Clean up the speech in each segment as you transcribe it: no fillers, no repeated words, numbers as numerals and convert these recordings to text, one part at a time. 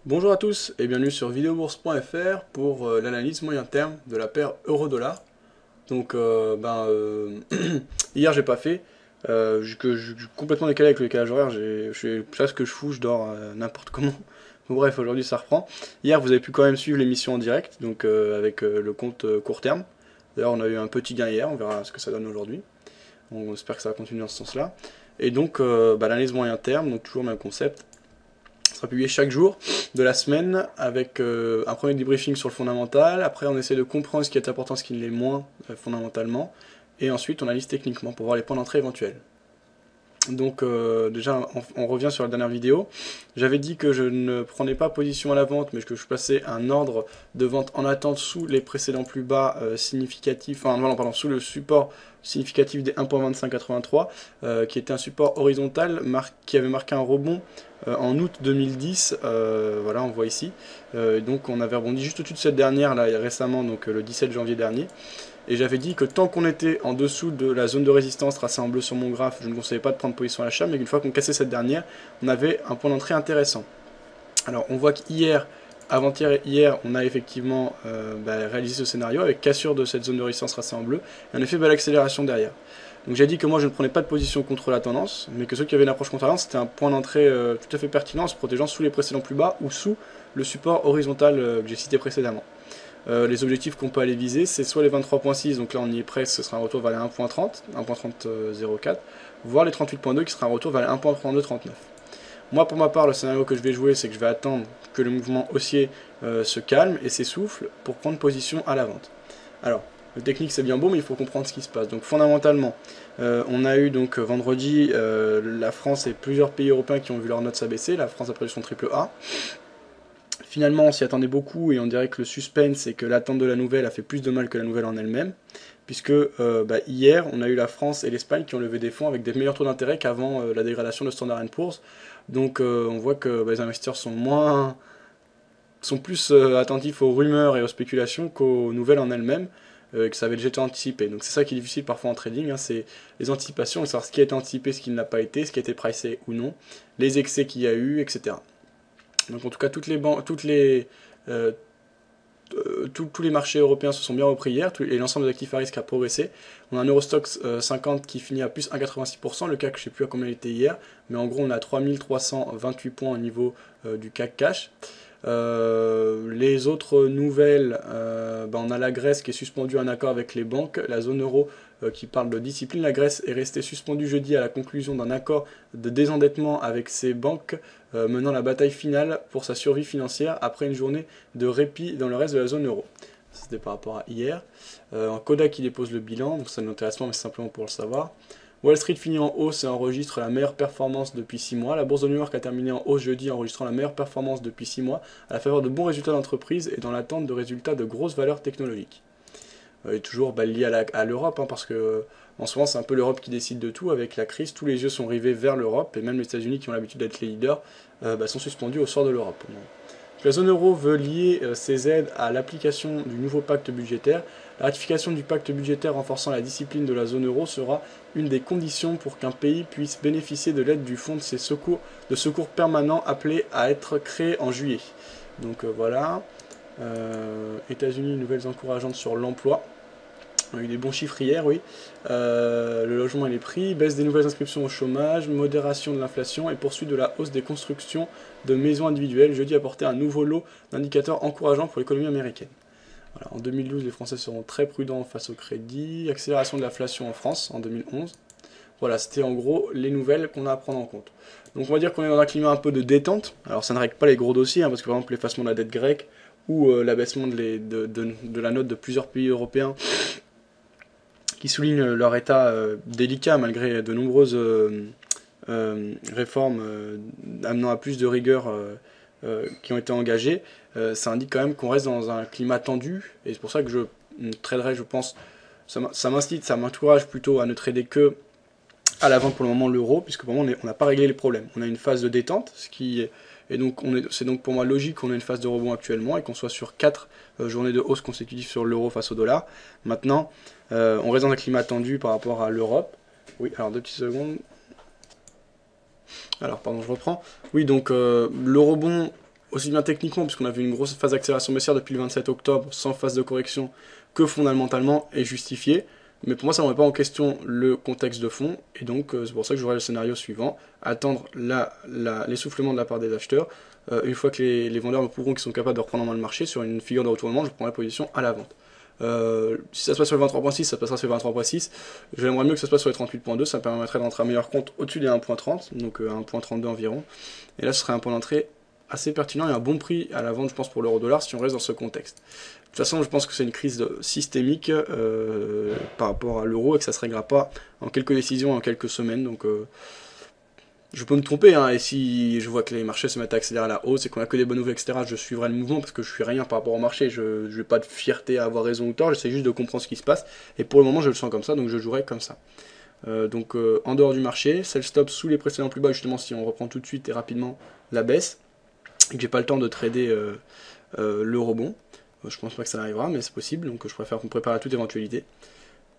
Bonjour à tous et bienvenue sur videobourse.fr pour l'analyse moyen terme de la paire euro-dollar. Donc hier j'ai pas fait, je suis complètement décalé avec le décalage horaire, je sais pas ce que je fous, je dors n'importe comment. Bon, bref, aujourd'hui ça reprend. Hier vous avez pu quand même suivre l'émission en direct, donc avec le compte court terme. D'ailleurs on a eu un petit gain hier, on verra ce que ça donne aujourd'hui. On espère que ça va continuer dans ce sens-là. Et donc l'analyse moyen terme, donc toujours le même concept sera publié chaque jour de la semaine avec un premier debriefing sur le fondamental. Après, on essaie de comprendre ce qui est important, ce qui l'est moins fondamentalement. Et ensuite, on analyse techniquement pour voir les points d'entrée éventuels. Donc déjà, on revient sur la dernière vidéo. J'avais dit que je ne prenais pas position à la vente, mais que je passais un ordre de vente en attente sous les précédents plus bas significatifs, enfin non, pardon, sous le support significatif des 1.2583, qui était un support horizontal qui avait marqué un rebond en août 2010. Voilà, on voit ici. Donc on avait rebondi juste au-dessus de cette dernière là récemment, donc le 17 janvier dernier. Et j'avais dit que tant qu'on était en dessous de la zone de résistance tracée en bleu sur mon graphe, je ne conseillais pas de prendre position à l'achat, mais qu'une fois qu'on cassait cette dernière, on avait un point d'entrée intéressant. Alors on voit qu'hier, avant-hier et hier, on a effectivement réalisé ce scénario avec cassure de cette zone de résistance tracée en bleu, et en effet belle accélération derrière. Donc j'ai dit que moi je ne prenais pas de position contre la tendance, mais que ceux qui avaient une approche contrariante, c'était un point d'entrée tout à fait pertinent en se protégeant sous les précédents plus bas ou sous le support horizontal que j'ai cité précédemment. Les objectifs qu'on peut aller viser, c'est soit les 23.6, donc là on y est presque, ce sera un retour vers les 1.30, 1.3004, voire les 38.2 qui sera un retour vers les 1.3239. Moi pour ma part, le scénario que je vais jouer, c'est que je vais attendre que le mouvement haussier se calme et s'essouffle pour prendre position à la vente. Alors, le technique c'est bien beau, mais il faut comprendre ce qui se passe. Donc fondamentalement, on a eu donc vendredi la France et plusieurs pays européens qui ont vu leurs notes s'abaisser. La France a perdu son triple A. Finalement, on s'y attendait beaucoup et on dirait que le suspense et que l'attente de la nouvelle a fait plus de mal que la nouvelle en elle-même, puisque hier, on a eu la France et l'Espagne qui ont levé des fonds avec des meilleurs taux d'intérêt qu'avant la dégradation de Standard & Poor's. Donc on voit que les investisseurs sont plus attentifs aux rumeurs et aux spéculations qu'aux nouvelles en elles-mêmes, que ça avait déjà été anticipé. Donc c'est ça qui est difficile parfois en trading, hein, c'est les anticipations, savoir ce qui a été anticipé, ce qui ne l'a pas été, ce qui a été pricé ou non, les excès qu'il y a eu, etc. Donc en tout cas, tous les marchés européens se sont bien repris hier, et l'ensemble des actifs à risque a progressé. On a un Eurostoxx 50 qui finit à plus 1,86%, le CAC je ne sais plus à combien il était hier, mais en gros on a 3328 points au niveau du CAC Cash. Les autres nouvelles, on a la Grèce qui est suspendue à un accord avec les banques, la zone euro qui parle de discipline. La Grèce est restée suspendue jeudi à la conclusion d'un accord de désendettement avec ses banques, menant la bataille finale pour sa survie financière après une journée de répit dans le reste de la zone euro. C'était par rapport à hier. Kodak qui dépose le bilan, donc ça ne m'intéresse pas, mais c'est simplement pour le savoir. Wall Street finit en hausse et enregistre la meilleure performance depuis 6 mois. La bourse de New York a terminé en hausse jeudi, enregistrant la meilleure performance depuis 6 mois, à la faveur de bons résultats d'entreprise et dans l'attente de résultats de grosses valeurs technologiques. Et toujours lié à l'Europe, hein, parce que en ce moment c'est un peu l'Europe qui décide de tout. Avec la crise, tous les yeux sont rivés vers l'Europe, et même les États-Unis qui ont l'habitude d'être les leaders sont suspendus au sort de l'Europe. La zone euro veut lier ses aides à l'application du nouveau pacte budgétaire. La ratification du pacte budgétaire renforçant la discipline de la zone euro sera une des conditions pour qu'un pays puisse bénéficier de l'aide du fonds de secours permanent appelé à être créé en juillet. Donc voilà. États-Unis, nouvelles encourageantes sur l'emploi. On a eu des bons chiffres hier, oui. Le logement et les prix, baisse des nouvelles inscriptions au chômage, modération de l'inflation et poursuite de la hausse des constructions de maisons individuelles. Jeudi a apporté un nouveau lot d'indicateurs encourageants pour l'économie américaine. Voilà, en 2012, les Français seront très prudents face au crédit. Accélération de l'inflation en France en 2011. Voilà, c'était en gros les nouvelles qu'on a à prendre en compte. Donc on va dire qu'on est dans un climat un peu de détente. Alors ça ne règle pas les gros dossiers, hein, parce que par exemple l'effacement de la dette grecque ou l'abaissement de la note de plusieurs pays européens qui soulignent leur état délicat malgré de nombreuses réformes amenant à plus de rigueur qui ont été engagées, ça indique quand même qu'on reste dans un climat tendu, et c'est pour ça que je traderai, je pense, ça m'incite, ça m'encourage plutôt à ne trader que à la vente pour le moment l'euro, puisque pour le moment on n'a pas réglé les problèmes. On a une phase de détente, c'est donc pour moi logique qu'on ait une phase de rebond actuellement et qu'on soit sur 4 journées de hausse consécutives sur l'euro face au dollar. Maintenant, on reste dans un climat tendu par rapport à l'Europe. Oui, alors 2 petites secondes. Alors, pardon, je reprends. Oui, donc le rebond aussi bien techniquement, puisqu'on a vu une grosse phase d'accélération baissière depuis le 27 octobre, sans phase de correction, que fondamentalement est justifié. Mais pour moi, ça ne remet pas en question le contexte de fond, et donc c'est pour ça que j'aurais le scénario suivant, attendre l'essoufflement de la part des acheteurs. Une fois que les vendeurs me prouveront qu'ils sont capables de reprendre en main le marché, sur une figure de retournement, je prendrai position à la vente. Si ça se passe sur le 23.6, ça passera sur le 23.6. J'aimerais mieux que ça se passe sur les 38.2, ça me permettrait d'entrer à meilleur compte au-dessus des 1.30, donc 1.32 environ. Et là, ce serait un point d'entrée assez pertinent et un bon prix à la vente, je pense, pour l'euro-dollar si on reste dans ce contexte. De toute façon, je pense que c'est une crise systémique par rapport à l'euro et que ça ne se réglera pas en quelques décisions, en quelques semaines. Donc, je peux me tromper, hein, et si je vois que les marchés se mettent à accélérer à la hausse et qu'on a que des bonnes nouvelles, etc., je suivrai le mouvement parce que je suis rien par rapport au marché. Je n'ai pas de fierté à avoir raison ou tort, j'essaie juste de comprendre ce qui se passe. Et pour le moment, je le sens comme ça, donc je jouerai comme ça. En dehors du marché, sell stop sous les précédents plus bas, justement, si on reprend tout de suite et rapidement la baisse, et que j'ai pas le temps de trader le rebond. Je pense pas que ça arrivera, mais c'est possible, donc je préfère me préparer à toute éventualité.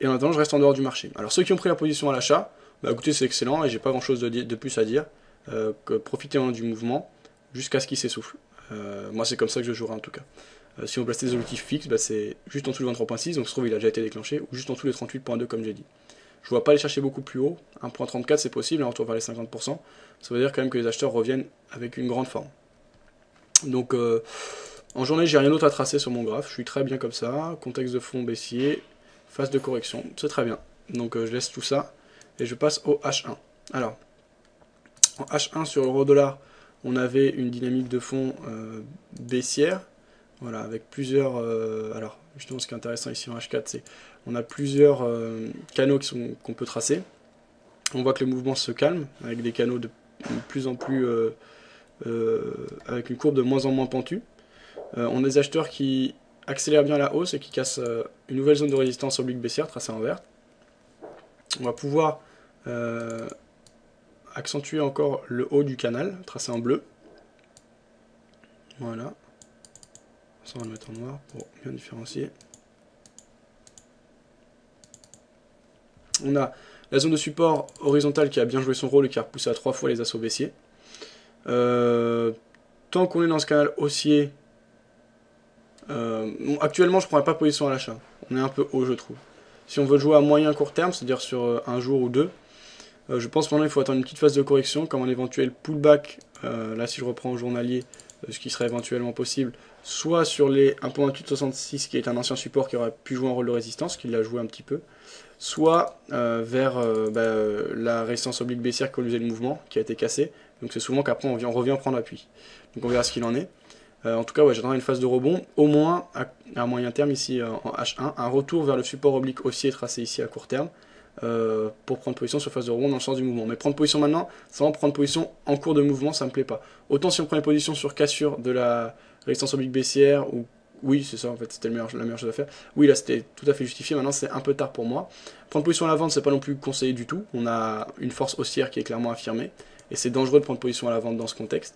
Et en attendant, je reste en dehors du marché. Alors ceux qui ont pris la position à l'achat, bah écoutez, c'est excellent et j'ai pas grand chose de plus à dire. Que profitez du mouvement jusqu'à ce qu'il s'essouffle. Moi, c'est comme ça que je jouerai en tout cas. Si on place des objectifs fixes, bah, c'est juste en dessous du 23.6, donc se trouve il a déjà été déclenché, ou juste en dessous des 38.2 comme j'ai dit. Je ne vois pas aller chercher beaucoup plus haut. 1.34 c'est possible, un retour vers les 50%. Ça veut dire quand même que les acheteurs reviennent avec une grande forme. Donc en journée, j'ai rien d'autre à tracer sur mon graphe. Je suis très bien comme ça. Contexte de fond baissier, phase de correction, c'est très bien. Donc je laisse tout ça et je passe au H1. Alors, en H1 sur euro-dollar, on avait une dynamique de fond baissière. Voilà, avec plusieurs. Alors, justement, ce qui est intéressant ici en H4, c'est on a plusieurs canaux qu'on peut tracer. On voit que le mouvement se calme avec des canaux de plus en plus. Avec une courbe de moins en moins pentue. On a des acheteurs qui accélèrent bien la hausse et qui cassent une nouvelle zone de résistance oblique baissière tracée en vert. On va pouvoir accentuer encore le haut du canal tracé en bleu. Voilà. Ça, on va le mettre en noir pour bien différencier. On a la zone de support horizontale qui a bien joué son rôle et qui a repoussé à 3 fois les assauts baissiers. Tant qu'on est dans ce canal haussier, actuellement je ne prendrai pas position à l'achat. On est un peu haut, je trouve. Si on veut jouer à moyen court terme, c'est-à-dire sur un jour ou deux, je pense que maintenant il faut attendre une petite phase de correction, comme un éventuel pullback, là si je reprends au journalier, ce qui serait éventuellement possible, soit sur les 1.2866 qui est un ancien support qui aurait pu jouer un rôle de résistance, qui l'a joué un petit peu, soit vers la résistance oblique baissière qui conduisait le mouvement, qui a été cassée. Donc c'est souvent qu'après on revient prendre appui. Donc on verra ce qu'il en est. En tout cas, ouais, j'attendrai une phase de rebond, au moins à moyen terme ici en H1, un retour vers le support oblique haussier tracé ici à court terme, pour prendre position sur phase de rebond dans le sens du mouvement. Mais prendre position maintenant, sans prendre position en cours de mouvement, ça me plaît pas. Autant si on prend une position sur cassure de la résistance oblique baissière, ou oui, c'est ça en fait, c'était la meilleure chose à faire. Oui, là c'était tout à fait justifié, maintenant c'est un peu tard pour moi. Prendre position à la vente, c'est pas non plus conseillé du tout. On a une force haussière qui est clairement affirmée, et c'est dangereux de prendre position à la vente dans ce contexte.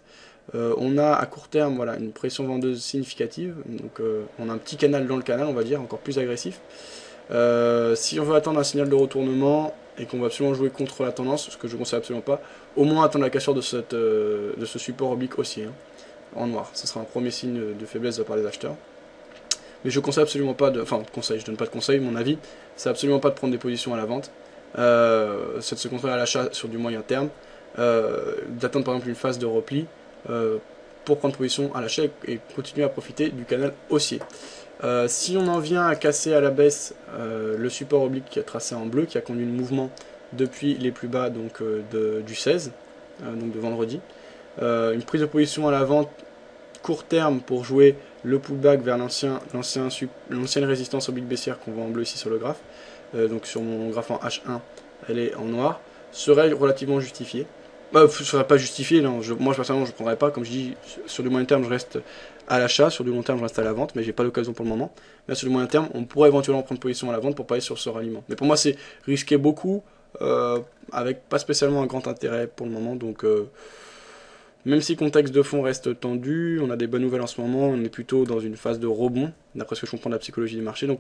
On a à court terme voilà, une pression vendeuse significative, donc on a un petit canal dans le canal, on va dire, encore plus agressif. Si on veut attendre un signal de retournement et qu'on va absolument jouer contre la tendance, ce que je ne conseille absolument pas, au moins attendre la cassure de ce support oblique haussier, hein, en noir. Ce sera un premier signe de faiblesse de la part des acheteurs. Mais je conseille absolument pas de... Enfin, conseil, je donne pas de conseil, mon avis, c'est absolument pas de prendre des positions à la vente. C'est de se concentrer à l'achat sur du moyen terme, d'attendre par exemple une phase de repli pour prendre position à l'achat et continuer à profiter du canal haussier. Si on en vient à casser à la baisse le support oblique qui est tracé en bleu, qui a conduit le mouvement depuis les plus bas donc, du 16, donc de vendredi, une prise de position à la vente court terme pour jouer le pullback vers l'ancienne résistance oblique baissière qu'on voit en bleu ici sur le graphe, donc sur mon graphe en H1 elle est en noir, serait relativement justifiée. Ce ne serait pas justifié, non. Moi personnellement je ne prendrais pas, comme je dis, sur du moyen terme je reste à l'achat, sur du long terme je reste à la vente, mais j'ai pas l'occasion pour le moment. Mais sur du moyen terme on pourrait éventuellement prendre position à la vente pour pas aller sur ce ralliement. Mais pour moi c'est risquer beaucoup, avec pas spécialement un grand intérêt pour le moment, donc même si le contexte de fond reste tendu, on a des bonnes nouvelles en ce moment, on est plutôt dans une phase de rebond, d'après ce que je comprends de la psychologie du marché, donc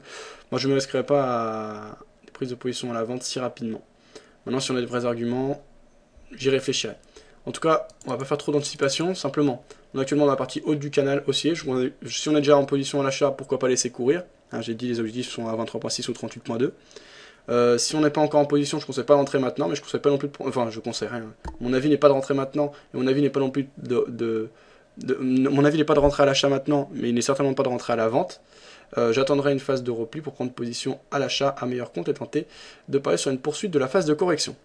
moi je ne me risquerai pas à des prises de position à la vente si rapidement. Maintenant si on a des vrais arguments, j'y réfléchirai. En tout cas, on va pas faire trop d'anticipation, simplement. On est actuellement dans la partie haute du canal haussier. Si on est déjà en position à l'achat, pourquoi pas laisser courir. Hein, j'ai dit les objectifs sont à 23.6 ou 38.2. Si on n'est pas encore en position, je ne conseille pas d'entrer maintenant, mais je conseille pas non plus enfin, je conseille rien. Mon avis n'est pas de rentrer maintenant, et mon avis n'est pas non plus mon avis n'est pas de rentrer à l'achat maintenant, mais il n'est certainement pas de rentrer à la vente. J'attendrai une phase de repli pour prendre position à l'achat à meilleur compte et tenter de parier sur une poursuite de la phase de correction.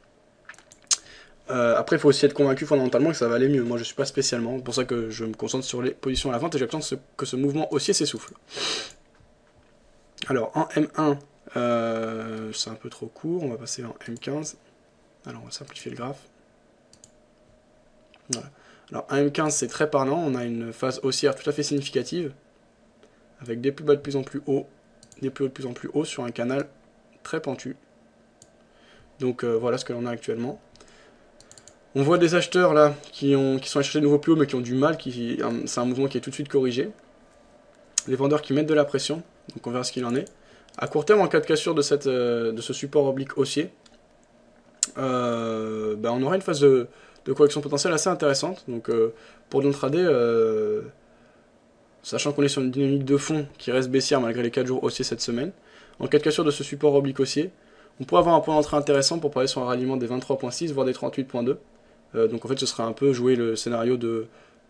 Après, il faut aussi être convaincu fondamentalement que ça va aller mieux. Moi, je ne suis pas spécialement. C'est pour ça que je me concentre sur les positions à la vente et j'attends que ce mouvement haussier s'essouffle. Alors, en M1, c'est un peu trop court. On va passer en M15. Alors, on va simplifier le graphe. Voilà. Alors, en M15, c'est très parlant. On a une phase haussière tout à fait significative, avec des plus bas de plus en plus haut, des plus hauts de plus en plus haut sur un canal très pentu. Donc, voilà ce que l'on a actuellement. On voit des acheteurs là qui sont achetés de nouveau plus haut mais qui ont du mal, c'est un mouvement qui est tout de suite corrigé. Les vendeurs qui mettent de la pression, donc on verra ce qu'il en est. À court terme, en cas de cassure de ce support oblique haussier, on aura une phase de correction potentielle assez intéressante. Donc pour l'intraday, sachant qu'on est sur une dynamique de fond qui reste baissière malgré les 4 jours haussiers cette semaine, en cas de cassure de ce support oblique haussier, on pourrait avoir un point d'entrée intéressant pour parler sur un ralliement des 23.6 voire des 38.2. Donc en fait ce serait un peu jouer le scénario de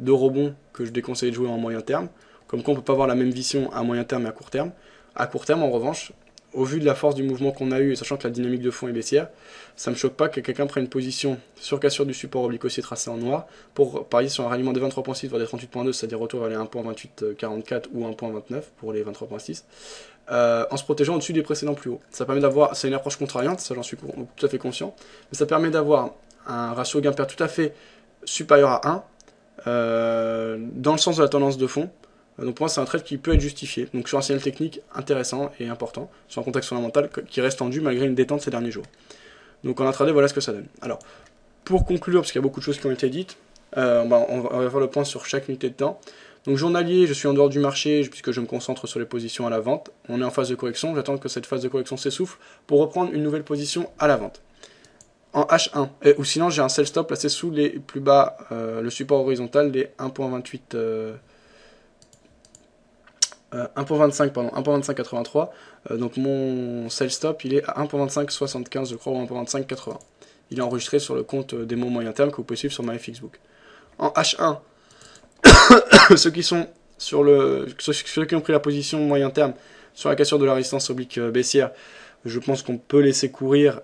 rebond que je déconseille de jouer en moyen terme. Comme quoi on ne peut pas avoir la même vision à moyen terme et à court terme. À court terme en revanche, au vu de la force du mouvement qu'on a eu et sachant que la dynamique de fond est baissière, ça ne me choque pas que quelqu'un prenne une position sur cassure du support oblique haussier tracé en noir pour parier sur un ralliement des 23.6 voire des 38.2, c'est-à-dire retour vers les 1.2844 ou 1.29 pour les 23.6. En se protégeant au-dessus des précédents plus hauts. Ça permet d'avoir, c'est une approche contrariante, ça j'en suis tout à fait conscient, mais ça permet d'avoir un ratio gain-perte tout à fait supérieur à 1, dans le sens de la tendance de fond. Donc pour moi c'est un trade qui peut être justifié, donc sur un signal technique intéressant et important, sur un contexte fondamental qui reste tendu malgré une détente ces derniers jours. Donc en intraday, voilà ce que ça donne. Alors, pour conclure, parce qu'il y a beaucoup de choses qui ont été dites, on va faire le point sur chaque unité de temps. Donc journalier, je suis en dehors du marché puisque je me concentre sur les positions à la vente. On est en phase de correction, j'attends que cette phase de correction s'essouffle pour reprendre une nouvelle position à la vente. En H1, ou sinon j'ai un sell stop placé sous les plus bas, le support horizontal des 1.28, 1.25, pardon, 1.2583. Donc mon sell stop il est à 1.2575 je crois, ou 1.2580. Il est enregistré sur le compte démo moyen terme que vous pouvez suivre sur MyFixbook. En H1, ceux qui ont pris la position moyen terme sur la cassure de la résistance oblique baissière, je pense qu'on peut laisser courir.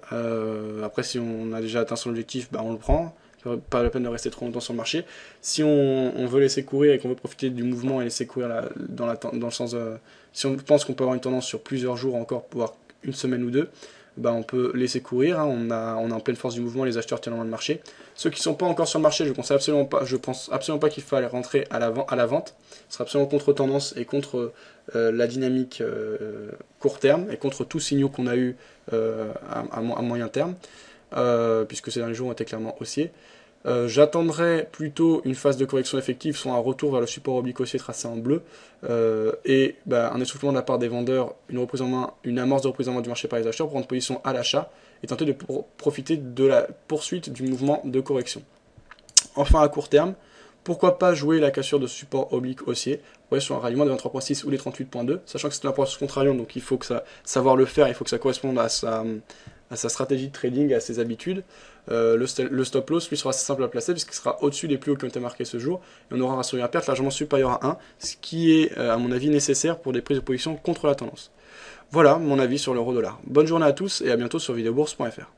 Après, si on a déjà atteint son objectif, on le prend. Pas la peine de rester trop longtemps sur le marché. Si on veut laisser courir et qu'on veut profiter du mouvement et laisser courir dans le sens... si on pense qu'on peut avoir une tendance sur plusieurs jours encore, voire une semaine ou deux, on peut laisser courir. Hein. On est en pleine force du mouvement, les acheteurs tiennent en main le marché. Ceux qui ne sont pas encore sur le marché, je pense absolument pas qu'il faille rentrer à la vente. Ce sera absolument contre tendance et contre la dynamique court terme et contre tous signaux qu'on a eu à moyen terme, puisque ces derniers jours ont été clairement haussiers. J'attendrai plutôt une phase de correction effective, soit un retour vers le support oblique haussier tracé en bleu, et un essoufflement de la part des vendeurs, une amorce de reprise en main du marché par les acheteurs pour prendre position à l'achat et tenter de profiter de la poursuite du mouvement de correction. Enfin à court terme, pourquoi pas jouer la cassure de support oblique haussier, sur un ralliement de 23.6 ou les 38.2, sachant que c'est une approche contrariante, donc il faut savoir le faire, il faut que ça corresponde à sa stratégie de trading, à ses habitudes. Le stop loss lui sera assez simple à placer puisqu'il sera au-dessus des plus hauts qui ont été marqués ce jour et on aura un ratio gain-perte largement supérieur à 1, ce qui est à mon avis nécessaire pour des prises de position contre la tendance. Voilà mon avis sur l'euro-dollar. Bonne journée à tous et à bientôt sur videobourse.fr.